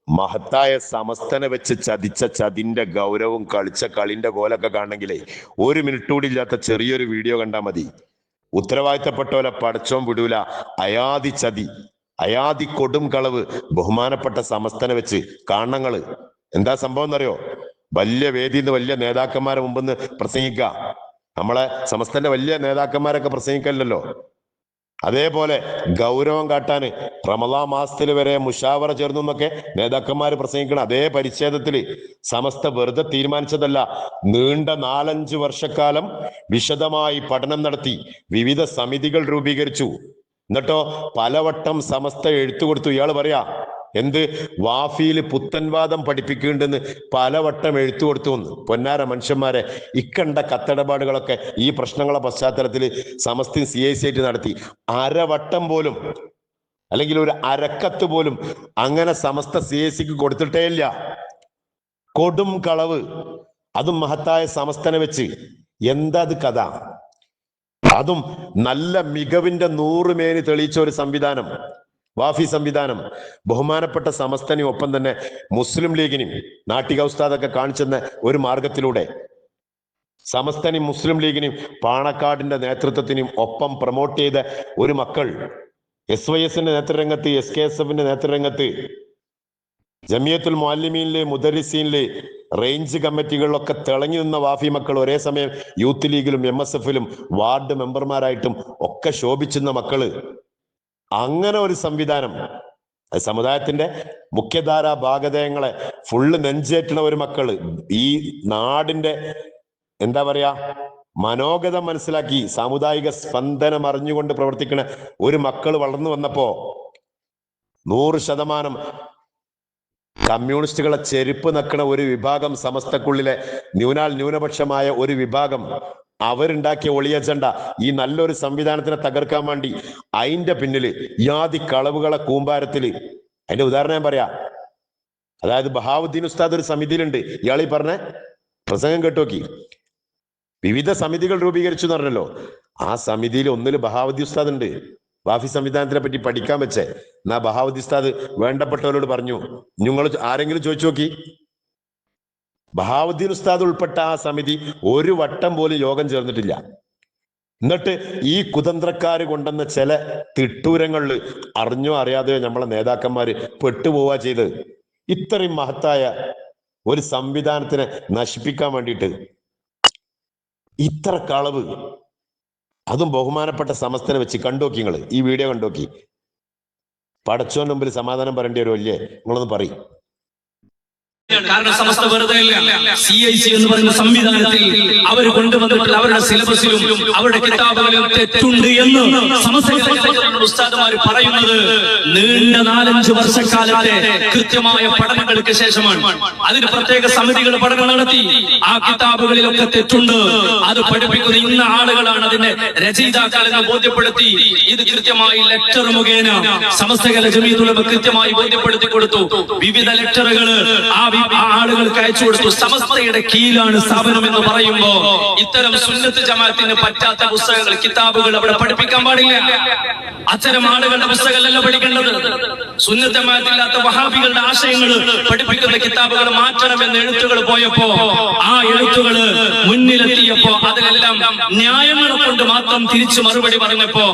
മഹത്തായ സമസ്തനെ വെച്ച് ചതിച്ച ചതിന്റെ ഗൗരവവും കളിച്ച കളിന്റെ കോലൊക്കെ കാണണമെങ്കിലേ 1 മിനിറ്റ് കൂടി ഇല്ലാത്ത ചെറിയൊരു വീഡിയോ കണ്ടാൽ മതി. ഉത്തരവാദിത്തപ്പെട്ടോലെ പടച്ചോൻ വിടൂല. അയാതി ചതി, അയാതി കൊടും കളവ് ബഹുമാനപ്പെട്ട സമസ്തനെ വെച്ച് കാണങ്ങള്. എന്താ സംഭവം എന്നറിയോ? വലിയ വേദിന്ന് വലിയ നേതാക്കന്മാരെ മുമ്പെന്ന് പ്രസംഗിക്കുക. നമ്മളെ സമസ്തന്റെ വലിയ നേതാക്കന്മാരൊക്കെ പ്രസംഗിക്കല്ലോ. അതേപോലെ ഗൗരവം കാട്ടാന് റമളാൻ മാസത്തിൽ വരെ മുഷാവറ ചേർന്നു എന്നൊക്കെ നേതാക്കന്മാര് പ്രസംഗിക്കണം. അതേ പരിച്ഛേദത്തില് സമസ്ത വെറുതെ തീരുമാനിച്ചതല്ല. നീണ്ട 4-5 വർഷക്കാലം വിശദമായി പഠനം നടത്തി വിവിധ സമിതികൾ രൂപീകരിച്ചു. എന്നിട്ടോ പലവട്ടം സമസ്ത എഴുത്തുകൊടുത്തു. ഇയാൾ പറയാ എന്ത് വാഫിയിൽ പുത്തൻവാദം പഠിപ്പിക്കുന്നുണ്ടെന്ന് പലവട്ടം എഴുത്തു കൊടുത്തു എന്ന്. പൊന്നാര മനുഷ്യന്മാരെ, ഇക്കണ്ട കത്തടപാടുകളൊക്കെ ഈ പ്രശ്നങ്ങളുടെ പശ്ചാത്തലത്തിൽ സമസ്ത CIC ആയിട്ട് നടത്തി. അരവട്ടം പോലും അല്ലെങ്കിൽ ഒരു അരക്കത്ത് പോലും അങ്ങനെ സമസ്ത CICക്ക് കൊടുത്തിട്ടേ ഇല്ല. കൊടും കളവ്, അതും മഹത്തായ സമസ്തനെ വെച്ച്. എന്താ അത് കഥ? അതും നല്ല മികവിന്റെ 100 മേനി തെളിയിച്ച ഒരു സംവിധാനം, വാഫി സംവിധാനം. ബഹുമാനപ്പെട്ട സമസ്തനെയും ഒപ്പം തന്നെ മുസ്ലിം ലീഗിനെയും നാട്ടിക ഉസ്താദൊക്കെ കാണിച്ചെന്ന ഒരു മാർഗത്തിലൂടെ സമസ്തനെയും മുസ്ലിം ലീഗിനെയും പാണക്കാടിന്റെ നേതൃത്വത്തിനെയും ഒപ്പം പ്രൊമോട്ട് ചെയ്ത ഒരു മക്കൾ SYSന്റെ നേതൃരംഗത്ത്, SKSFന്റെ നേതൃരംഗത്ത്, ജമിയത്തുൽ മുഅല്ലിമീനിലെ മുദരിസീനിലെ റേഞ്ച് കമ്മിറ്റികളിലൊക്കെ തിളങ്ങി നിന്ന വാഫി മക്കൾ ഒരേ സമയം യൂത്ത് ലീഗിലും MSFലും വാർഡ് മെമ്പർമാരായിട്ടും ഒക്കെ ശോഭിച്ചിരുന്ന മക്കള്. അങ്ങനെ ഒരു സംവിധാനം, സമുദായത്തിന്റെ മുഖ്യധാരാ ഭാഗതയങ്ങളെ ഫുള്ള് നെഞ്ചേറ്റുന്ന ഒരു മക്കള്, ഈ നാടിന്റെ എന്താ പറയാ മനോഗതം മനസ്സിലാക്കി സാമുദായിക സ്പന്ദനം അറിഞ്ഞുകൊണ്ട് പ്രവർത്തിക്കുന്ന ഒരു മക്കള് വളർന്നു വന്നപ്പോ 100% കമ്മ്യൂണിസ്റ്റുകളെ ചെരുപ്പ് നക്കണ ഒരു വിഭാഗം, സമസ്തക്കുള്ളിലെ ന്യൂനപക്ഷമായ ഒരു വിഭാഗം, അവരുണ്ടാക്കിയ ഒളി അജണ്ട ഈ നല്ലൊരു സംവിധാനത്തിനെ തകർക്കാൻ വേണ്ടി അതിന്റെ പിന്നില് യാതി കളവുകളെ കൂമ്പാരത്തില്. അതിന്റെ ഉദാഹരണം ഞാൻ പറയാ. അതായത് ബഹാവുദ്ദീൻ ഉസ്താദ് ഒരു സമിതിയിലുണ്ട്. ഇയാളീ പറഞ്ഞ പ്രസംഗം കേട്ടോക്കി. വിവിധ സമിതികൾ രൂപീകരിച്ചു എന്ന് പറഞ്ഞല്ലോ. ആ സമിതിയിൽ ഒന്നില് ബഹാവുദ്ദീൻ ഉസ്താദ് ഉണ്ട്. വാഫി സംവിധാനത്തിനെ പറ്റി പഠിക്കാൻ വെച്ചേ. എന്നാ ബഹാവുദ്ദീൻ ഉസ്താദ് വേണ്ടപ്പെട്ടവരോട് പറഞ്ഞു, നിങ്ങൾ ആരെങ്കിലും ചോദിച്ചു നോക്കി. ബഹാവുദ്ദീൻ ഉസ്താദ് ഉൾപ്പെട്ട ആ സമിതി ഒരു വട്ടം പോലും യോഗം ചേർന്നിട്ടില്ല. എന്നിട്ട് ഈ കുതന്ത്രക്കാര് കൊണ്ടുവന്ന ചില തിട്ടൂരങ്ങളിൽ അറിഞ്ഞോ അറിയാതെയോ നമ്മളെ നേതാക്കന്മാര് പെട്ടുപോവാ ചെയ്ത്. ഇത്രയും മഹത്തായ ഒരു സംവിധാനത്തിനെ നശിപ്പിക്കാൻ വേണ്ടിയിട്ട് ഇത്ര കളവ്, അതും ബഹുമാനപ്പെട്ട സമസ്തനെ വെച്ച്. കണ്ടോക്കി നിങ്ങള് ഈ വീഡിയോ കണ്ടോക്കി. പടച്ചോന്റെ മുമ്പിൽ സമാധാനം പറയേണ്ടി വരുമല്ലേ? നിങ്ങളൊന്ന് പറയും. കാരണം സമസ്ത വെറുതെ CIC എന്ന് പറയുന്ന സംവിധാനത്തിൽ അവർ കൊണ്ടുവന്നിട്ടുള്ള അവരുടെ സിലബസിലും അവരുടെ കിതാബുകളിലും തെറ്റുണ്ട് എന്ന് ഉസ്താദുമാർ പറയുന്നത് നീണ്ട 4-5 വർഷക്കാലത്തെ കൃത്യമായ പഠനങ്ങൾക്ക് ശേഷമാണ്. അതിന് പ്രത്യേക സമിതികൾ പഠനം നടത്തി ആ കിതാബുകളിലൊക്കെ തെറ്റുണ്ട്, അത് പഠിപ്പിക്കുന്ന ഇന്ന ആളുകളാണ് അതിന്റെ രചയിതാക്കൾ എന്ന് ബോധ്യപ്പെടുത്തി ഇത് കൃത്യമായി ലെക്ചർ മുഖേന സമസ്തകളുടെ ജമീയത്തുൽ ഉലമ കൃത്യമായി ബോധ്യപ്പെടുത്തി കൊടുത്തു. വിവിധ ലെക്ചറുകൾ ആ ആളുകൾക്ക് അയച്ചു കൊടുത്തു. സമസ്തയുടെ കീഴിലാണ് സ്ഥാപനം എന്ന് പറയുമ്പോ ഇത്തരം സുന്നത്ത് ജമാഅത്തിന് പറ്റാത്ത പുസ്തകങ്ങൾ, കിതാബുകൾ അവിടെ പഠിപ്പിക്കാൻ പാടില്ല. അത്തരം ആളുകളുടെ പുസ്തകങ്ങളല്ല പഠിക്കേണ്ടത്. സുന്നത്ത് ജമാഅത്തില്ലാത്ത വഹാബികളുടെ ആശയങ്ങൾ പഠിപ്പിക്കുന്ന കിതാബുകൾ മാറ്റണമെന്ന് എഴുത്തുകൾ പോയപ്പോ ആ എഴുത്തുകൾ മുന്നിലെത്തിയപ്പോ അതിലെല്ലാം ന്യായങ്ങളെ കൊണ്ട് മാത്രം തിരിച്ചു മറുപടി പറഞ്ഞപ്പോ